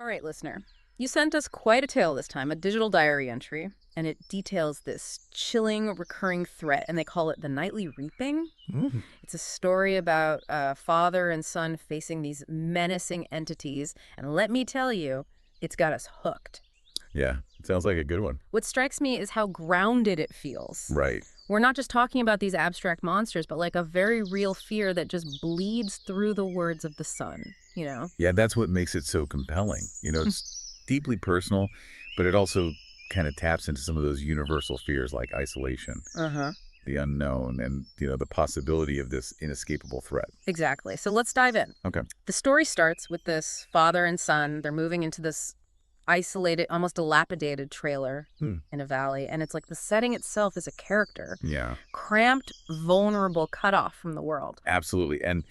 All right, listener. You sent us quite a tale this time, a digital diary entry, and it details this chilling, recurring threat, and they call it the nightly reaping. Mm. It's a story about a father and son facing these menacing entities, and let me tell you, it's got us hooked. Yeah, it sounds like a good one. What strikes me is how grounded it feels. Right. We're not just talking about these abstract monsters, but like a very real fear that just bleeds through the words of the son. Yeah, that's what makes it so compelling. It's deeply personal, but it also kind of taps into some of those universal fears like isolation, Uh-huh. the unknown, and, the possibility of this inescapable threat. Exactly. So let's dive in. Okay. The story starts with this father and son. They're moving into this isolated, almost dilapidated trailer Hmm. in a valley. And it's like the setting itself is a character, Yeah, cramped, vulnerable, cut off from the world. absolutely. And,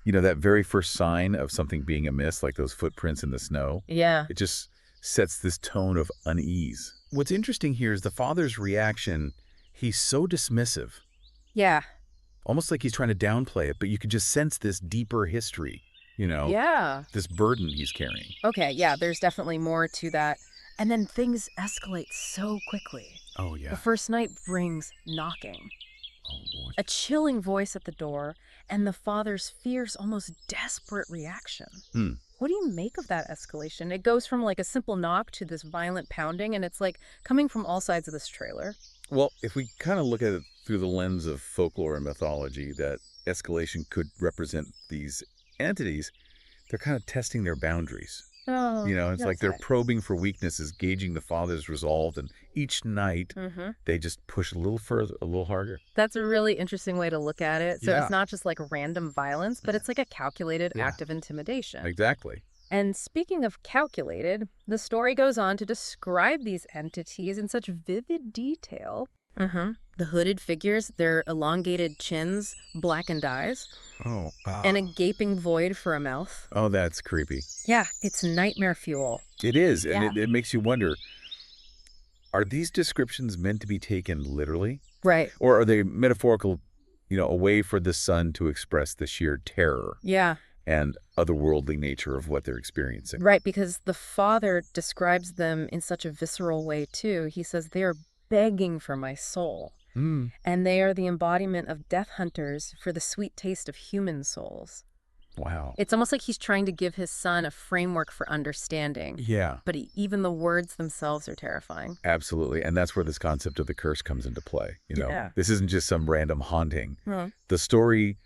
that very first sign of something being amiss, like those footprints in the snow, Yeah. it just sets this tone of unease. What's interesting here is the father's reaction. He's so dismissive, Yeah. almost like he's trying to downplay it, but you could just sense this deeper history, Yeah. this burden he's carrying. Okay. Yeah. There's definitely more to that. And then things escalate so quickly. Oh, The yeah. first night brings knocking, Oh, boy. a chilling voice at the door, and the father's fierce, almost desperate reaction. Hmm. What do you make of that escalation? It goes from like a simple knock to this violent pounding, and it's like coming from all sides of this trailer. Well, if we kind of look at it through the lens of folklore and mythology, that escalation could represent these entities, they're kind of testing their boundaries. Oh, It's like they're probing for weaknesses, gauging the father's resolve, and each night Mm-hmm. they just push a little further, a little harder. That's a really interesting way to look at it. So Yeah. it's not just like random violence, but it's like a calculated Yeah. act of intimidation. Exactly. And speaking of calculated, the story goes on to describe these entities in such vivid detail. Mm-hmm. The hooded figures, their elongated chins, blackened eyes, Oh, and a gaping void for a mouth. oh, that's creepy. Yeah, it's nightmare fuel. It is, and Yeah. it makes you wonder, are these descriptions meant to be taken literally? Right. Or are they metaphorical, a way for the son to express the sheer terror Yeah, and otherworldly nature of what they're experiencing? right, because the father describes them in such a visceral way, too. He says, they are begging for my soul, Mm. and they are the embodiment of death hunters for the sweet taste of human souls. Wow. It's almost like he's trying to give his son a framework for understanding, Yeah, but even the words themselves are terrifying. absolutely. And that's where this concept of the curse comes into play. Yeah. This isn't just some random haunting. Hmm. The story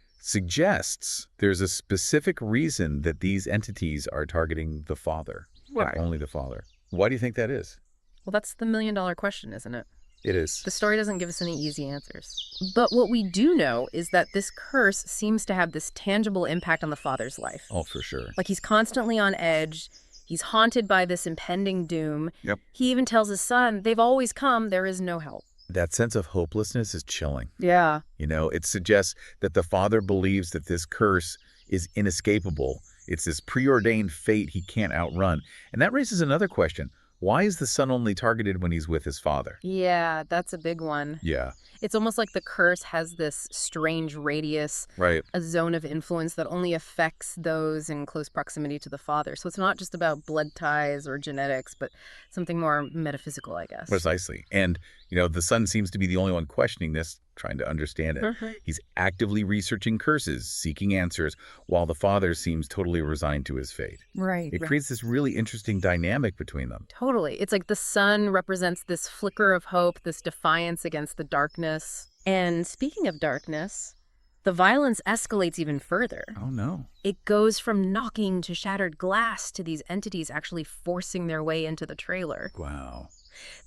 suggests there's a specific reason that these entities are targeting the father, Right. and only the father. Why do you think that is? Well, that's the million-dollar question, isn't it? It is. The story doesn't give us any easy answers. But what we do know is that this curse seems to have this tangible impact on the father's life. Oh, for sure. Like he's constantly on edge. He's haunted by this impending doom. Yep. He even tells his son, they've always come, there is no help. That sense of hopelessness is chilling. Yeah. It suggests that the father believes that this curse is inescapable. It's this preordained fate he can't outrun. And that raises another question. Why is the son only targeted when he's with his father? Yeah, that's a big one. Yeah, It's almost like the curse has this strange radius, right. a zone of influence that only affects those in close proximity to the father. So it's not just about blood ties or genetics, but something more metaphysical, I guess. Precisely. And, the son seems to be the only one questioning this, trying to understand it. Mhm. He's actively researching curses, seeking answers, while the father seems totally resigned to his fate. Right. It creates this really interesting dynamic between them. Totally. It's like the sun represents this flicker of hope, this defiance against the darkness. And speaking of darkness, the violence escalates even further. Oh, no. It goes from knocking to shattered glass to these entities actually forcing their way into the trailer. Wow.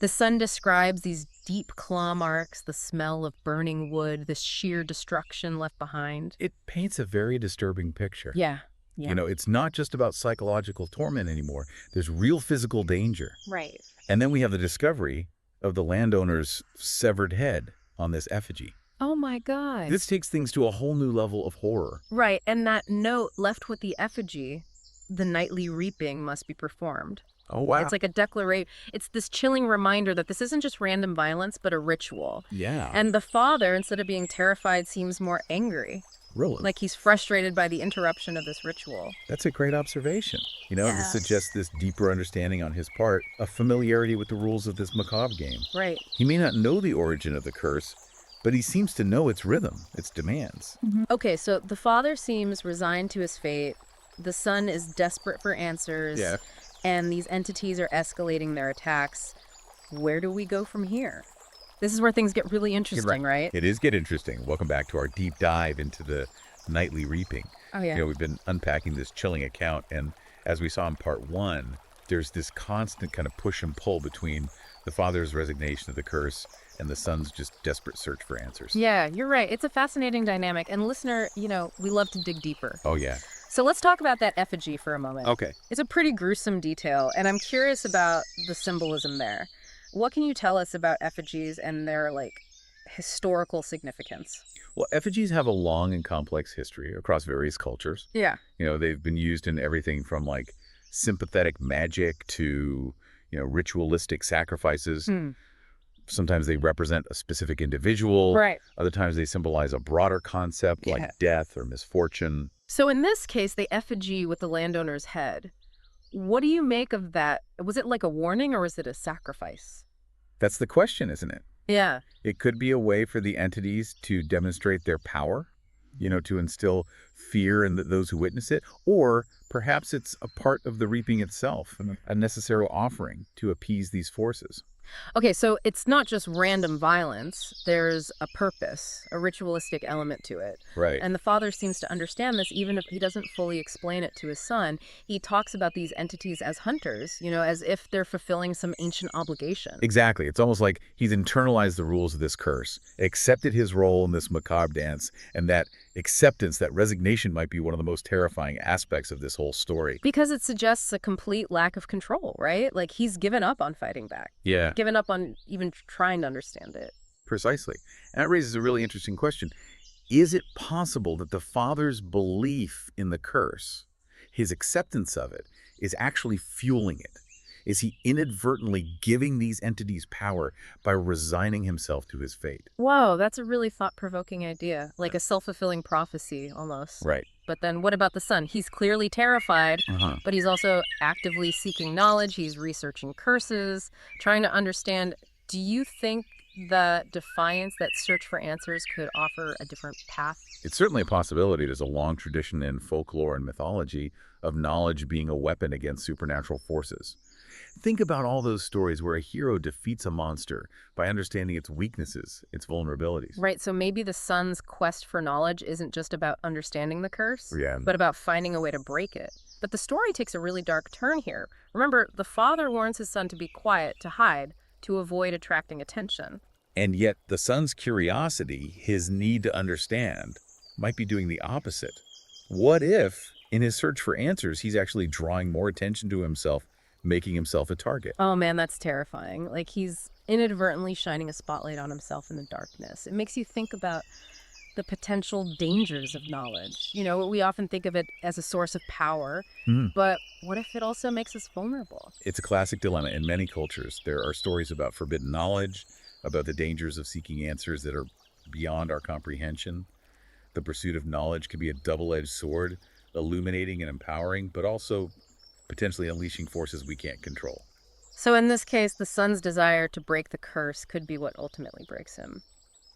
The son describes these deep claw marks, the smell of burning wood, this sheer destruction left behind. It paints a very disturbing picture. Yeah. Yeah. It's not just about psychological torment anymore. There's real physical danger. Right. And then we have the discovery of the landowner's severed head on this effigy. Oh my God. This takes things to a whole new level of horror. Right. And that note left with the effigy, the nightly reaping must be performed. Oh, wow. It's like a declaration. It's this chilling reminder that this isn't just random violence, but a ritual. Yeah. And the father, instead of being terrified, seems more angry. Really? Like he's frustrated by the interruption of this ritual. That's a great observation. This Yes. suggests this deeper understanding on his part, a familiarity with the rules of this macabre game. Right. He may not know the origin of the curse, but he seems to know its rhythm, its demands. Okay, so the father seems resigned to his fate. The son is desperate for answers. Yeah. And these entities are escalating their attacks. Where do we go from here? This is where things get really interesting, right? It is get interesting. Welcome back to our deep dive into the nightly reaping. Oh, yeah. We've been unpacking this chilling account, and as we saw in part 1, there's this constant kind of push and pull between the father's resignation of the curse and the son's just desperate search for answers. Yeah, you're right. It's a fascinating dynamic. And listener, we love to dig deeper. Oh, yeah. So let's talk about that effigy for a moment. Okay. It's a pretty gruesome detail, and I'm curious about the symbolism there. What can you tell us about effigies and their, historical significance? Well, effigies have a long and complex history across various cultures. Yeah. They've been used in everything from, sympathetic magic to, ritualistic sacrifices. Sometimes they represent a specific individual. Right. Other times they symbolize a broader concept Yeah. like death or misfortune. So in this case, the effigy with the landowner's head, what do you make of that? Was it like a warning or was it a sacrifice? That's the question, isn't it? Yeah. It could be a way for the entities to demonstrate their power, to instill fear in those who witness it. Or perhaps it's a part of the reaping itself, a necessary offering to appease these forces. Okay, so it's not just random violence. There's a purpose, a ritualistic element to it. Right. And the father seems to understand this even if he doesn't fully explain it to his son. He talks about these entities as hunters, as if they're fulfilling some ancient obligation. Exactly. It's almost like he's internalized the rules of this curse, accepted his role in this macabre dance, and that acceptance, that resignation might be one of the most terrifying aspects of this whole story. Because it suggests a complete lack of control, right? Like he's given up on fighting back. Yeah. Given up on even trying to understand it. Precisely. And that raises a really interesting question. Is it possible that the father's belief in the curse, his acceptance of it, is actually fueling it? Is he inadvertently giving these entities power by resigning himself to his fate? Whoa, that's a really thought-provoking idea. Like a self-fulfilling prophecy, almost. Right. But then what about the son? He's clearly terrified, but he's also actively seeking knowledge. He's researching curses, trying to understand. Do you think the defiance, that search for answers, could offer a different path? It's certainly a possibility. There's a long tradition in folklore and mythology of knowledge being a weapon against supernatural forces. Think about all those stories where a hero defeats a monster by understanding its weaknesses, its vulnerabilities. Right, so maybe the son's quest for knowledge isn't just about understanding the curse, Yeah. but about finding a way to break it. But the story takes a really dark turn here. Remember, the father warns his son to be quiet, to hide, to avoid attracting attention. And yet the son's curiosity, his need to understand, might be doing the opposite. What if, in his search for answers, he's actually drawing more attention to himself, making himself a target? Oh man, that's terrifying. Like he's inadvertently shining a spotlight on himself in the darkness. It makes you think about the potential dangers of knowledge. We often think of it as a source of power, but what if it also makes us vulnerable? It's a classic dilemma in many cultures. There are stories about forbidden knowledge, about the dangers of seeking answers that are beyond our comprehension. The pursuit of knowledge can be a double-edged sword, illuminating and empowering, but also potentially unleashing forces we can't control. So in this case, the son's desire to break the curse could be what ultimately breaks him.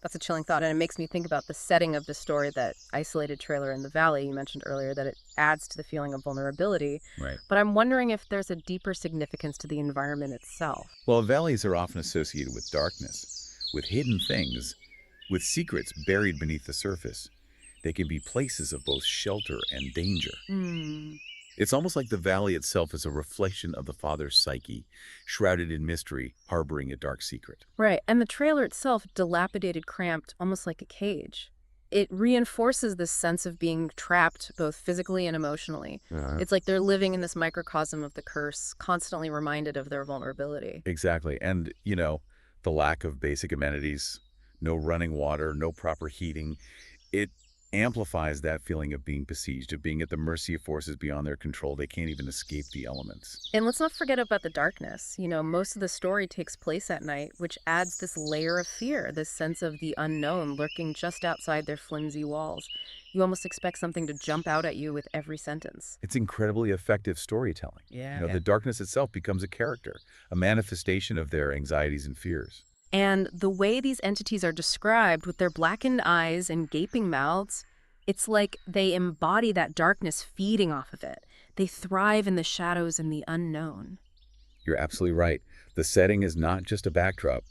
That's a chilling thought, and it makes me think about the setting of the story, that isolated trailer in the valley you mentioned earlier, that it adds to the feeling of vulnerability. Right. But I'm wondering if there's a deeper significance to the environment itself. Well, valleys are often associated with darkness, with hidden things, with secrets buried beneath the surface. They can be places of both shelter and danger. It's almost like the valley itself is a reflection of the father's psyche, shrouded in mystery, harboring a dark secret. Right, and the trailer itself, dilapidated, cramped, almost like a cage. It reinforces this sense of being trapped both physically and emotionally. It's like they're living in this microcosm of the curse, constantly reminded of their vulnerability. Exactly. And, the lack of basic amenities, no running water, no proper heating, it amplifies that feeling of being besieged, of being at the mercy of forces beyond their control. They can't even escape the elements. And let's not forget about the darkness. Most of the story takes place at night, which adds this layer of fear, this sense of the unknown lurking just outside their flimsy walls. You almost expect something to jump out at you with every sentence. It's incredibly effective storytelling. Yeah. The darkness itself becomes a character, a manifestation of their anxieties and fears. And the way these entities are described with their blackened eyes and gaping mouths, it's like they embody that darkness feeding off of it. They thrive in the shadows and the unknown. You're absolutely right. The setting is not just a backdrop.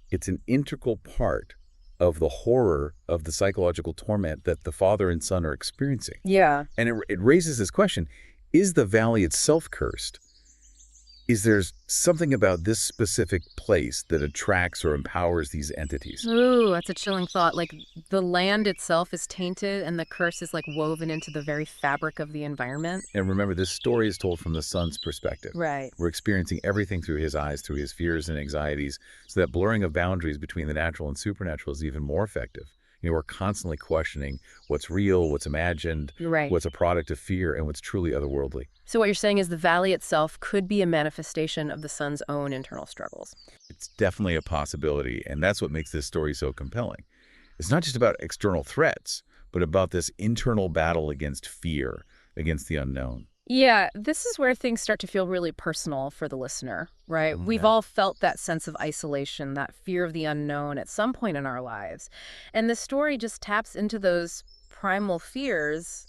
It's an integral part of the horror of the psychological torment that the father and son are experiencing. Yeah. And it raises this question, is the valley itself cursed? Is there something about this specific place that attracts or empowers these entities? Ooh, that's a chilling thought. Like the land itself is tainted and the curse is like woven into the very fabric of the environment. And remember, this story is told from the son's perspective. Right. We're experiencing everything through his eyes, through his fears and anxieties, so that blurring of boundaries between the natural and supernatural is even more effective. We're constantly questioning what's real, what's imagined, Right. what's a product of fear, and what's truly otherworldly. So what you're saying is the valley itself could be a manifestation of the son's own internal struggles. It's definitely a possibility, and that's what makes this story so compelling. It's not just about external threats, but about this internal battle against fear, against the unknown. Yeah, this is where things start to feel really personal for the listener, right? We've Yeah. all felt that sense of isolation, that fear of the unknown at some point in our lives. And the story just taps into those primal fears,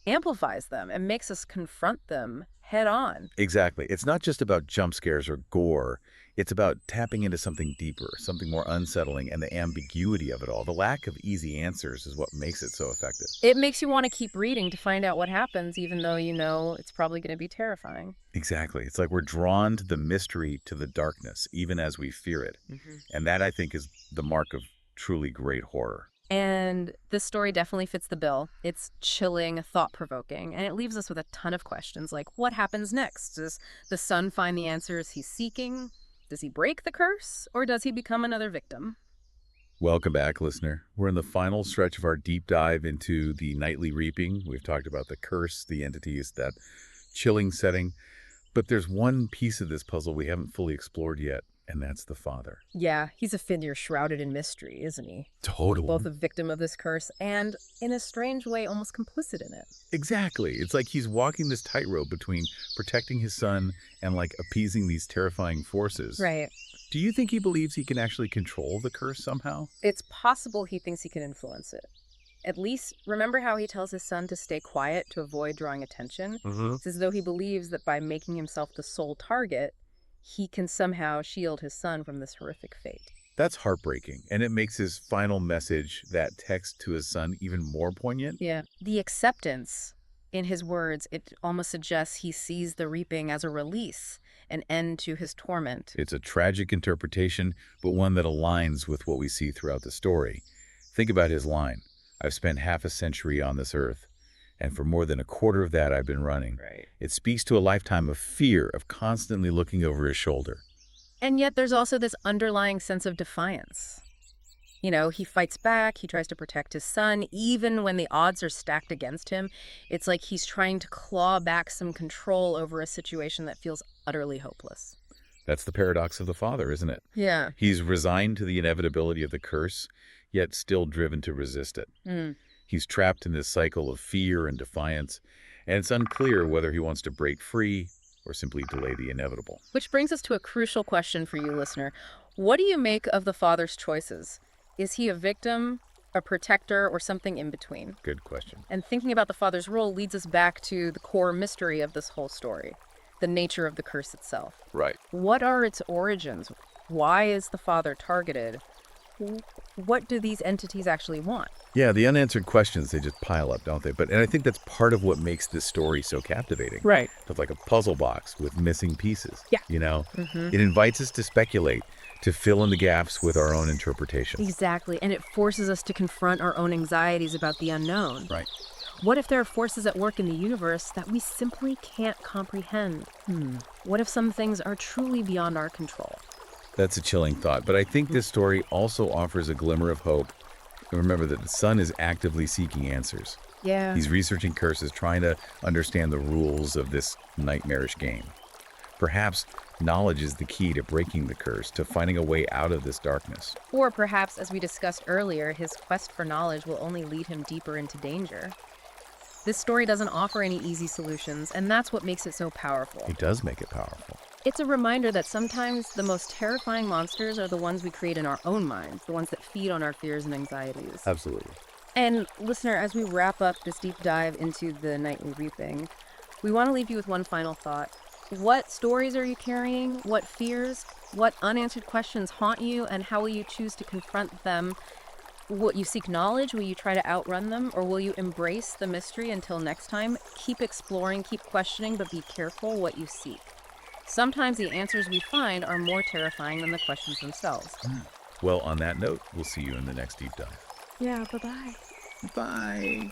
amplifies them, and makes us confront them head on. Exactly. It's not just about jump scares or gore. It's about tapping into something deeper, something more unsettling, and the ambiguity of it all. The lack of easy answers is what makes it so effective. It makes you want to keep reading to find out what happens, even though you know it's probably going to be terrifying. Exactly. It's like we're drawn to the mystery, to the darkness, even as we fear it. And that, I think, is the mark of truly great horror. And this story definitely fits the bill. It's chilling, thought-provoking, and it leaves us with a ton of questions like, what happens next? Does the son find the answers he's seeking? Does he break the curse, or does he become another victim? Welcome back, listener. We're in the final stretch of our deep dive into the nightly reaping. We've talked about the curse, the entities, that chilling setting. But there's one piece of this puzzle we haven't fully explored yet, and that's the father. Yeah, he's a figure shrouded in mystery, isn't he? Totally. Both a victim of this curse and, in a strange way, almost complicit in it. Exactly. It's like he's walking this tightrope between protecting his son and appeasing these terrifying forces. Right. Do you think he believes he can actually control the curse somehow? It's possible he thinks he can influence it. At least, remember how he tells his son to stay quiet to avoid drawing attention? It's as though he believes that by making himself the sole target, he can somehow shield his son from this horrific fate. That's heartbreaking, and it makes his final message, that text to his son, even more poignant. Yeah. The acceptance, in his words, it almost suggests he sees the reaping as a release, an end to his torment. It's a tragic interpretation, but one that aligns with what we see throughout the story. Think about his line, "I've spent half a century on this earth, and for more than a quarter of that I've been running." Right. It speaks to a lifetime of fear, of constantly looking over his shoulder. And yet there's also this underlying sense of defiance. He fights back, he tries to protect his son, even when the odds are stacked against him. It's like he's trying to claw back some control over a situation that feels utterly hopeless. That's the paradox of the father, isn't it? Yeah. He's resigned to the inevitability of the curse, yet still driven to resist it. He's trapped in this cycle of fear and defiance, and it's unclear whether he wants to break free or simply delay the inevitable. Which brings us to a crucial question for you, listener. What do you make of the father's choices? Is he a victim, a protector, or something in between? Good question. And thinking about the father's role leads us back to the core mystery of this whole story, the nature of the curse itself. Right. What are its origins? Why is the father targeted? What do these entities actually want? Yeah, the unanswered questions, they just pile up, don't they? And I think that's part of what makes this story so captivating. Right. It's like a puzzle box with missing pieces. Yeah. It invites us to speculate, to fill in the gaps with our own interpretations. Exactly. And it forces us to confront our own anxieties about the unknown. Right. What if there are forces at work in the universe that we simply can't comprehend? What if some things are truly beyond our control? That's a chilling thought, but I think this story also offers a glimmer of hope. Remember that the son is actively seeking answers. Yeah. He's researching curses, trying to understand the rules of this nightmarish game. Perhaps knowledge is the key to breaking the curse, to finding a way out of this darkness. Or perhaps, as we discussed earlier, his quest for knowledge will only lead him deeper into danger. This story doesn't offer any easy solutions, and that's what makes it so powerful. It does make it powerful. It's a reminder that sometimes the most terrifying monsters are the ones we create in our own minds, the ones that feed on our fears and anxieties. Absolutely. And listener, as we wrap up this deep dive into the Nightly Reaping, we want to leave you with one final thought. What stories are you carrying? What fears? What unanswered questions haunt you? And how will you choose to confront them? Will you seek knowledge? Will you try to outrun them? Or will you embrace the mystery until next time? Keep exploring, keep questioning, but be careful what you seek. Sometimes the answers we find are more terrifying than the questions themselves. Well, on that note, we'll see you in the next deep dive. Yeah, bye-bye. Bye.